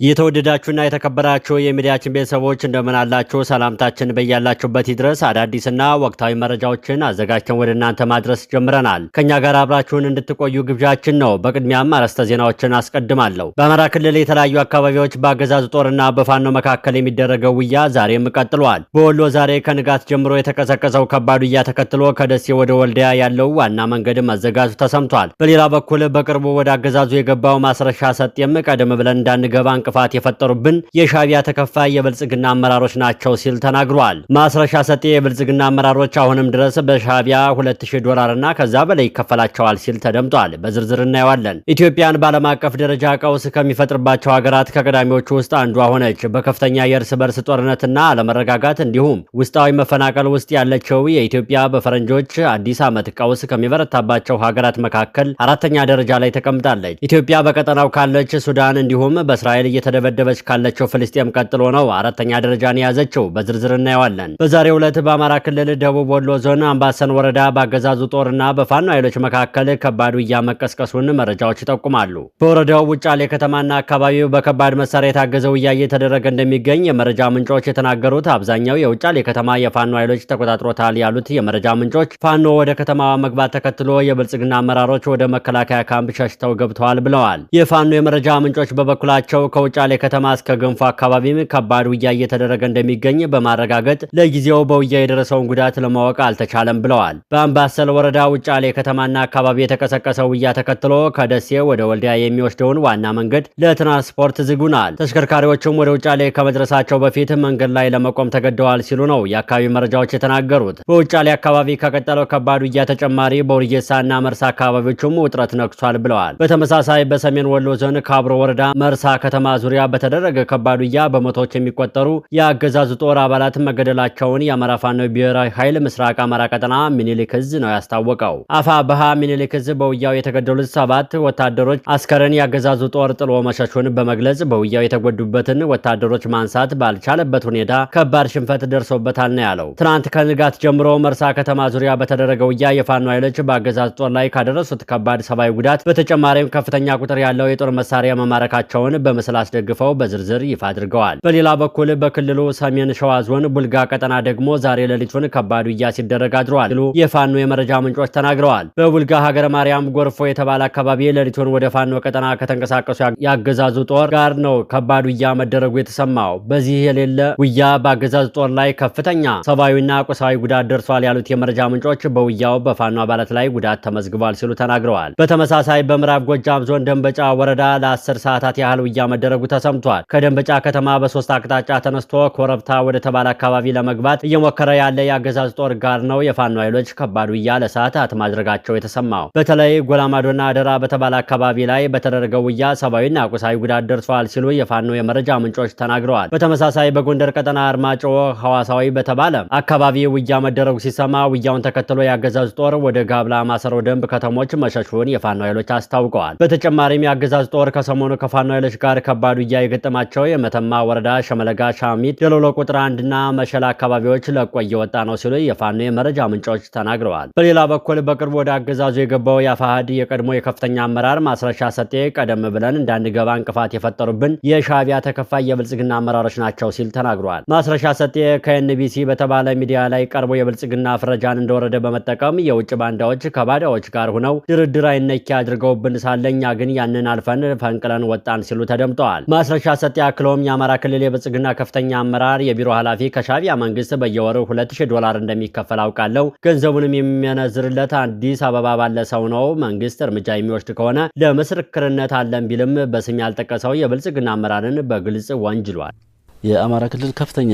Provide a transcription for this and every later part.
የተወደዳችሁና የተከበራችሁ የሚዲያችን ቤተሰቦች እንደምን አላችሁ? ሰላምታችን በያላችሁበት ይድረስ። አዳዲስና ወቅታዊ መረጃዎችን አዘጋጅተን ወደ እናንተ ማድረስ ጀምረናል። ከኛ ጋር አብራችሁን እንድትቆዩ ግብዣችን ነው። በቅድሚያም አርዕስተ ዜናዎችን አስቀድማለሁ። በአማራ ክልል የተለያዩ አካባቢዎች በአገዛዙ ጦርና በፋኖ መካከል የሚደረገው ውጊያ ዛሬም ቀጥሏል። በወሎ ዛሬ ከንጋት ጀምሮ የተቀሰቀሰው ከባድ ውጊያ ተከትሎ ከደሴ ወደ ወልዲያ ያለው ዋና መንገድ መዘጋቱ ተሰምቷል። በሌላ በኩል በቅርቡ ወደ አገዛዙ የገባው ማስረሻ ሰጤም ቀደም ብለን እንዳንገባ እንቅፋት የፈጠሩብን የሻቢያ ተከፋይ የብልጽግና አመራሮች ናቸው ሲል ተናግሯል። ማስረሻ ሰጤ የብልጽግና አመራሮች አሁንም ድረስ በሻቢያ $2000 እና ከዛ በላይ ይከፈላቸዋል ሲል ተደምጧል። በዝርዝር እናየዋለን። ኢትዮጵያን በዓለም አቀፍ ደረጃ ቀውስ ከሚፈጥርባቸው ሀገራት ከቀዳሚዎቹ ውስጥ አንዷ ሆነች። በከፍተኛ የእርስ በርስ ጦርነትና አለመረጋጋት እንዲሁም ውስጣዊ መፈናቀል ውስጥ ያለችው የኢትዮጵያ በፈረንጆች አዲስ ዓመት ቀውስ ከሚበረታባቸው ሀገራት መካከል አራተኛ ደረጃ ላይ ተቀምጣለች። ኢትዮጵያ በቀጠናው ካለች ሱዳን እንዲሁም በእስራኤል እየተደበደበች ካለችው ፍልስጤም ቀጥሎ ነው አራተኛ ደረጃን የያዘችው። በዝርዝር እናየዋለን። በዛሬው ዕለት በአማራ ክልል ደቡብ ወሎ ዞን አምባሰል ወረዳ በአገዛዙ ጦርና በፋኖ ኃይሎች መካከል ከባድ ውጊያ መቀስቀሱን መረጃዎች ይጠቁማሉ። በወረዳው ውጫሌ ከተማና አካባቢው በከባድ መሳሪያ የታገዘ ውጊያ እየተደረገ እንደሚገኝ የመረጃ ምንጮች የተናገሩት አብዛኛው የውጫሌ ከተማ የፋኖ ኃይሎች ተቆጣጥሮታል ያሉት የመረጃ ምንጮች ፋኖ ወደ ከተማዋ መግባት ተከትሎ የብልጽግና አመራሮች ወደ መከላከያ ካምፕ ሸሽተው ገብተዋል ብለዋል። የፋኖ የመረጃ ምንጮች በበኩላቸው ከውጫሌ ከተማ እስከ ገንፎ አካባቢም ከባድ ውጊያ እየተደረገ እንደሚገኝ በማረጋገጥ ለጊዜው በውጊያ የደረሰውን ጉዳት ለማወቅ አልተቻለም ብለዋል። በአምባሰል ወረዳ ውጫሌ ከተማና አካባቢ የተቀሰቀሰው ውጊያ ተከትሎ ከደሴ ወደ ወልዲያ የሚወስደውን ዋና መንገድ ለትራንስፖርት ዝጉናል። ተሽከርካሪዎቹም ወደ ውጫሌ ከመድረሳቸው በፊት መንገድ ላይ ለመቆም ተገደዋል ሲሉ ነው የአካባቢ መረጃዎች የተናገሩት። በውጫሌ አካባቢ ከቀጠለው ከባድ ውጊያ ተጨማሪ በውርጌሳና መርሳ አካባቢዎችም ውጥረት ነግሷል ብለዋል። በተመሳሳይ በሰሜን ወሎ ዞን ካብሮ ወረዳ መርሳ ከተማ ዙሪያ በተደረገ ከባድ ውጊያ በመቶዎች የሚቆጠሩ የአገዛዙ ጦር አባላት መገደላቸውን የአማራ ፋኖ ብሔራዊ ኃይል ምስራቅ አማራ ቀጠና ሚኒሊክ ዕዝ ነው ያስታወቀው። አፋብኃ ሚኒሊክ ዕዝ በውጊያው የተገደሉት 7 ወታደሮች አስከሬን የአገዛዙ ጦር ጥሎ መሸሹን በመግለጽ በውጊያው የተጎዱበትን ወታደሮች ማንሳት ባልቻለበት ሁኔታ ከባድ ሽንፈት ደርሶበታል ነው ያለው። ትናንት ከንጋት ጀምሮ መርሳ ከተማ ዙሪያ በተደረገ ውጊያ የፋኖ ኃይሎች በአገዛዙ ጦር ላይ ካደረሱት ከባድ ሰብአዊ ጉዳት በተጨማሪም ከፍተኛ ቁጥር ያለው የጦር መሳሪያ መማረካቸውን በምስል አስደግፈው በዝርዝር ይፋ አድርገዋል። በሌላ በኩል በክልሉ ሰሜን ሸዋ ዞን ቡልጋ ቀጠና ደግሞ ዛሬ ሌሊቱን ከባድ ውጊያ ሲደረግ አድሯል ሲሉ የፋኖ የመረጃ ምንጮች ተናግረዋል። በቡልጋ ሀገረ ማርያም ጎርፎ የተባለ አካባቢ ሌሊቱን ወደ ፋኖ ቀጠና ከተንቀሳቀሱ ያገዛዙ ጦር ጋር ነው ከባድ ውጊያ መደረጉ የተሰማው። በዚህ የሌለ ውጊያ በአገዛዙ ጦር ላይ ከፍተኛ ሰብአዊና ቁሳዊ ጉዳት ደርሷል ያሉት የመረጃ ምንጮች በውጊያው በፋኖ አባላት ላይ ጉዳት ተመዝግቧል ሲሉ ተናግረዋል። በተመሳሳይ በምዕራብ ጎጃም ዞን ደንበጫ ወረዳ ለ10 ሰዓታት ያህል ውጊያ መደረጉ ተሰምቷል። ከደንበጫ ከተማ በ3 አቅጣጫ ተነስቶ ኮረብታ ወደ ተባለ አካባቢ ለመግባት እየሞከረ ያለ የአገዛዝ ጦር ጋር ነው የፋኖ ኃይሎች ከባድ ውጊያ ለሰዓታት ማድረጋቸው የተሰማው። በተለይ ጎላማዶና አደራ በተባለ አካባቢ ላይ በተደረገው ውጊያ ሰብአዊና ቁሳዊ ጉዳት ደርሷል ሲሉ የፋኖ የመረጃ ምንጮች ተናግረዋል። በተመሳሳይ በጎንደር ቀጠና አርማጮ ሐዋሳዊ በተባለ አካባቢ ውጊያ መደረጉ ሲሰማ ውጊያውን ተከትሎ የአገዛዝ ጦር ወደ ጋብላ፣ ማሰሮ ደንብ ከተሞች መሸሹን የፋኖ ኃይሎች አስታውቀዋል። በተጨማሪም የአገዛዝ ጦር ከሰሞኑ ከፋኖ ኃይሎች ጋር ከባድ ውጊያ የገጠማቸው የመተማ ወረዳ ሸመለጋ፣ ሻሚት፣ ደሎሎ ቁጥር 1 እና መሸላ አካባቢዎች ለቆ እየወጣ ነው ሲሉ የፋኖ የመረጃ ምንጮች ተናግረዋል። በሌላ በኩል በቅርቡ ወደ አገዛዙ የገባው የአፋሕድ የቀድሞ የከፍተኛ አመራር ማስረሻ ሰጤ ቀደም ብለን እንዳንገባ እንቅፋት የፈጠሩብን የሻቢያ ተከፋይ የብልጽግና አመራሮች ናቸው ሲል ተናግረዋል። ማስረሻ ሰጤ ከኤንቢሲ በተባለ ሚዲያ ላይ ቀርቦ የብልጽግና ፍረጃን እንደወረደ በመጠቀም የውጭ ባንዳዎች ከባዳዎች ጋር ሆነው ድርድር አይነኪ አድርገውብን ሳለኛ ግን ያንን አልፈን ፈንቅለን ወጣን ሲሉ ተደምጠዋል። ማስረሻ ሰጤ አክሎም የአማራ ክልል የብልጽግና ከፍተኛ አመራር የቢሮ ኃላፊ ከሻቢያ መንግስት በየወሩ $2000 እንደሚከፈል አውቃለሁ። ገንዘቡንም የሚያነዝርለት አዲስ አበባ ባለ ሰው ነው። መንግስት እርምጃ የሚወስድ ከሆነ ለምስክርነት አለን ቢልም በስም ያልጠቀሰው የብልጽግና አመራርን በግልጽ ወንጅሏል። የአማራ ክልል ከፍተኛ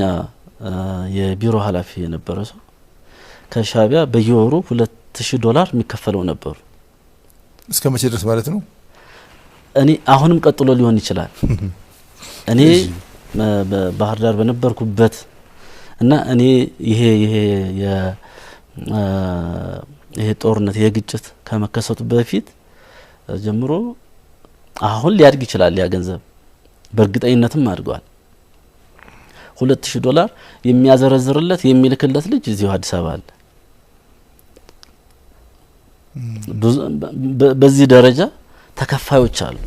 የቢሮ ኃላፊ የነበረ ሰው ከሻቢያ በየወሩ $2000 የሚከፈለው ነበሩ። እስከ መቼ ድረስ ማለት ነው? እኔ አሁንም ቀጥሎ ሊሆን ይችላል። እኔ በባህር ዳር በነበርኩበት እና እኔ ይሄ ጦርነት የግጭት ከመከሰቱ በፊት ጀምሮ አሁን ሊያድግ ይችላል። ያ ገንዘብ በእርግጠኝነትም አድጓል። $2000 የሚያዘረዝርለት የሚልክለት ልጅ እዚሁ አዲስ አበባ አለ። በዚህ ደረጃ ተከፋዮች አሉ።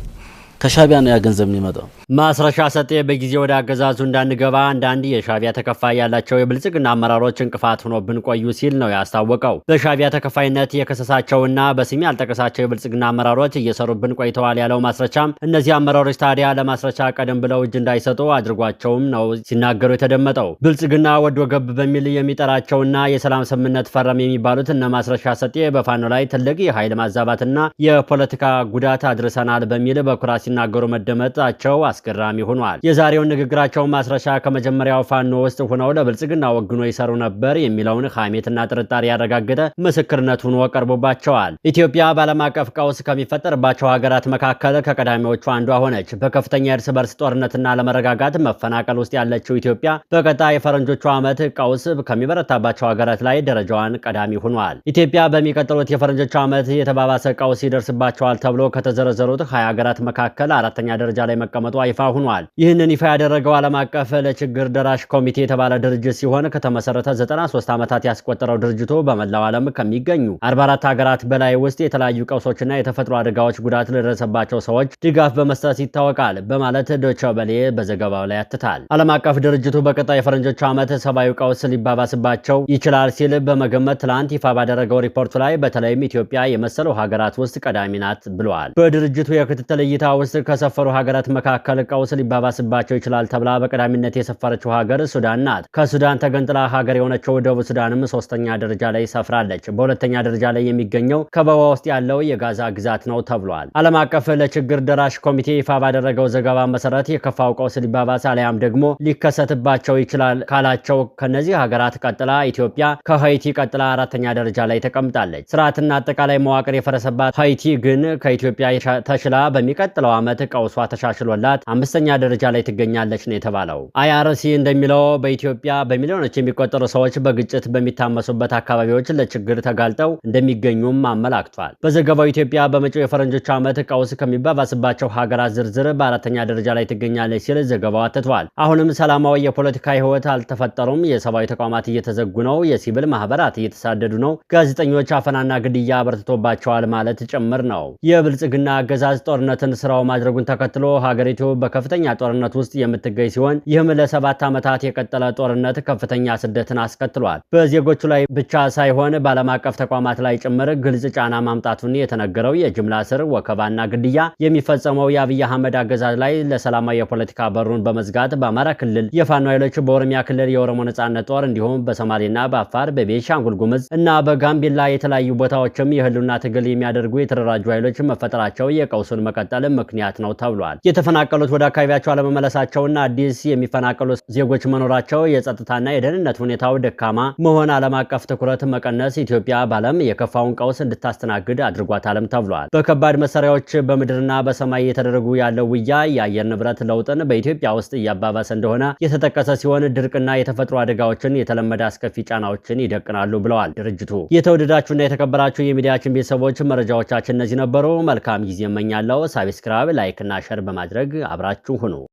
ከሻቢያ ነው ያ ገንዘብ የሚመጣው። ማስረሻ ሰጤ በጊዜ ወደ አገዛዙ እንዳንገባ አንዳንድ የሻዕቢያ ተከፋይ ያላቸው የብልጽግና አመራሮች እንቅፋት ሆኖብን ቆዩ ሲል ነው ያስታወቀው። በሻዕቢያ ተከፋይነት የከሰሳቸውና በስም ያልጠቀሳቸው የብልጽግና አመራሮች እየሰሩብን ቆይተዋል ያለው ማስረሻም እነዚህ አመራሮች ታዲያ ለማስረሻ ቀደም ብለው እጅ እንዳይሰጡ አድርጓቸውም ነው ሲናገሩ የተደመጠው። ብልጽግና ወዶ ገብ በሚል የሚጠራቸውና የሰላም ስምምነት ፈረም የሚባሉት እነ ማስረሻ ሰጤ በፋኖ ላይ ትልቅ የኃይል ማዛባትና የፖለቲካ ጉዳት አድርሰናል በሚል በኩራት ሲናገሩ መደመጣቸው አስገራሚ ሆኗል። የዛሬውን ንግግራቸውን ማስረሻ ከመጀመሪያው ፋኖ ውስጥ ሆነው ለብልጽግና ወግኖ ይሰሩ ነበር የሚለውን ሐሜትና ጥርጣሬ ያረጋገጠ ምስክርነት ሆኖ ቀርቦባቸዋል። ኢትዮጵያ በዓለም አቀፍ ቀውስ ከሚፈጠርባቸው ሀገራት መካከል ከቀዳሚዎቹ አንዷ ሆነች። በከፍተኛ የእርስ በርስ ጦርነትና ለመረጋጋት መፈናቀል ውስጥ ያለችው ኢትዮጵያ በቀጣይ የፈረንጆቹ ዓመት ቀውስ ከሚበረታባቸው ሀገራት ላይ ደረጃዋን ቀዳሚ ሆኗል። ኢትዮጵያ በሚቀጥሉት የፈረንጆቹ ዓመት የተባባሰ ቀውስ ይደርስባቸዋል ተብሎ ከተዘረዘሩት 20 ሀገራት መካከል አራተኛ ደረጃ ላይ መቀመጡ ይፋ ሆኗል። ይህንን ይፋ ያደረገው ዓለም አቀፍ ለችግር ደራሽ ኮሚቴ የተባለ ድርጅት ሲሆን ከተመሰረተ 93 ዓመታት ያስቆጠረው ድርጅቱ በመላው ዓለም ከሚገኙ 44 ሀገራት በላይ ውስጥ የተለያዩ ቀውሶችና የተፈጥሮ አደጋዎች ጉዳት ለደረሰባቸው ሰዎች ድጋፍ በመስጠት ይታወቃል በማለት ዶይቼ ቬለ በዘገባው ላይ ያትታል። ዓለም አቀፍ ድርጅቱ በቀጣይ የፈረንጆቹ ዓመት ሰብአዊ ቀውስ ሊባባስባቸው ይችላል ሲል በመገመት ትላንት ይፋ ባደረገው ሪፖርቱ ላይ በተለይም ኢትዮጵያ የመሰሉ ሀገራት ውስጥ ቀዳሚ ናት ብለዋል። በድርጅቱ የክትትል እይታ ውስጥ ከሰፈሩ ሀገራት መካከል ቀውስ ሊባባስባቸው ይችላል ተብላ በቀዳሚነት የሰፈረችው ሀገር ሱዳን ናት። ከሱዳን ተገንጥላ ሀገር የሆነችው ደቡብ ሱዳንም 3ኛ ደረጃ ላይ ሰፍራለች። በ2ኛ ደረጃ ላይ የሚገኘው ከበባ ውስጥ ያለው የጋዛ ግዛት ነው ተብሏል። ዓለም አቀፍ ለችግር ደራሽ ኮሚቴ ይፋ ባደረገው ዘገባ መሰረት የከፋው ቀውስ ሊባባስ አሊያም ደግሞ ሊከሰትባቸው ይችላል ካላቸው ከነዚህ ሀገራት ቀጥላ ኢትዮጵያ ከሃይቲ ቀጥላ 4ኛ ደረጃ ላይ ተቀምጣለች። ስርዓትና አጠቃላይ መዋቅር የፈረሰባት ሃይቲ ግን ከኢትዮጵያ ተሽላ በሚቀጥለው ዓመት ቀውሷ ተሻሽሎላት 5ኛ ደረጃ ላይ ትገኛለች ነው የተባለው። IRC እንደሚለው በኢትዮጵያ በሚሊዮኖች የሚቆጠሩ ሰዎች በግጭት በሚታመሱበት አካባቢዎች ለችግር ተጋልጠው እንደሚገኙም አመላክቷል። በዘገባው ኢትዮጵያ በመጪው የፈረንጆቹ ዓመት ቀውስ ከሚባባስባቸው ሀገራት ዝርዝር በ4ኛ ደረጃ ላይ ትገኛለች ሲል ዘገባው አትቷል። አሁንም ሰላማዊ የፖለቲካ ህይወት አልተፈጠሩም፣ የሰብአዊ ተቋማት እየተዘጉ ነው፣ የሲቪል ማህበራት እየተሳደዱ ነው፣ ጋዜጠኞች አፈናና ግድያ አበርትቶባቸዋል ማለት ጭምር ነው። የብልጽግና አገዛዝ ጦርነትን ስራው ማድረጉን ተከትሎ ሀገሪቱ በከፍተኛ ጦርነት ውስጥ የምትገኝ ሲሆን ይህም ለ7 ዓመታት የቀጠለ ጦርነት ከፍተኛ ስደትን አስከትሏል። በዜጎቹ ላይ ብቻ ሳይሆን በዓለም አቀፍ ተቋማት ላይ ጭምር ግልጽ ጫና ማምጣቱን የተነገረው የጅምላ እስር፣ ወከባና ግድያ የሚፈጸመው የአብይ አህመድ አገዛዝ ላይ ለሰላማዊ የፖለቲካ በሩን በመዝጋት በአማራ ክልል የፋኖ ኃይሎች፣ በኦሮሚያ ክልል የኦሮሞ ነጻነት ጦር እንዲሁም በሶማሌና በአፋር በቤንሻንጉል ጉሙዝ እና በጋምቤላ የተለያዩ ቦታዎችም የህልውና ትግል የሚያደርጉ የተደራጁ ኃይሎች መፈጠራቸው የቀውሱን መቀጠል ምክንያት ነው ተብሏል። የተፈናቀሉት ወደ አካባቢያቸው አለመመለሳቸውና አዲስ የሚፈናቀሉ ዜጎች መኖራቸው፣ የጸጥታና የደህንነት ሁኔታው ደካማ መሆን፣ ዓለም አቀፍ ትኩረት መቀነስ ኢትዮጵያ በዓለም የከፋውን ቀውስ እንድታስተናግድ አድርጓታልም ተብሏል። በከባድ መሳሪያዎች በምድርና በሰማይ የተደረጉ ያለው ውጊያ የአየር ንብረት ለውጥን በኢትዮጵያ ውስጥ እያባባሰ እንደሆነ የተጠቀሰ ሲሆን ድርቅና የተፈጥሮ አደጋዎችን የተለመደ አስከፊ ጫናዎችን ይደቅናሉ ብለዋል ድርጅቱ። የተወደዳችሁና የተከበራችሁ የሚዲያችን ቤተሰቦች መረጃዎቻችን እነዚህ ነበሩ። መልካም ጊዜ እመኛለሁ። ሳብስክራይብ፣ ላይክ እና ሸር በማድረግ አብራችሁ ሁኑ።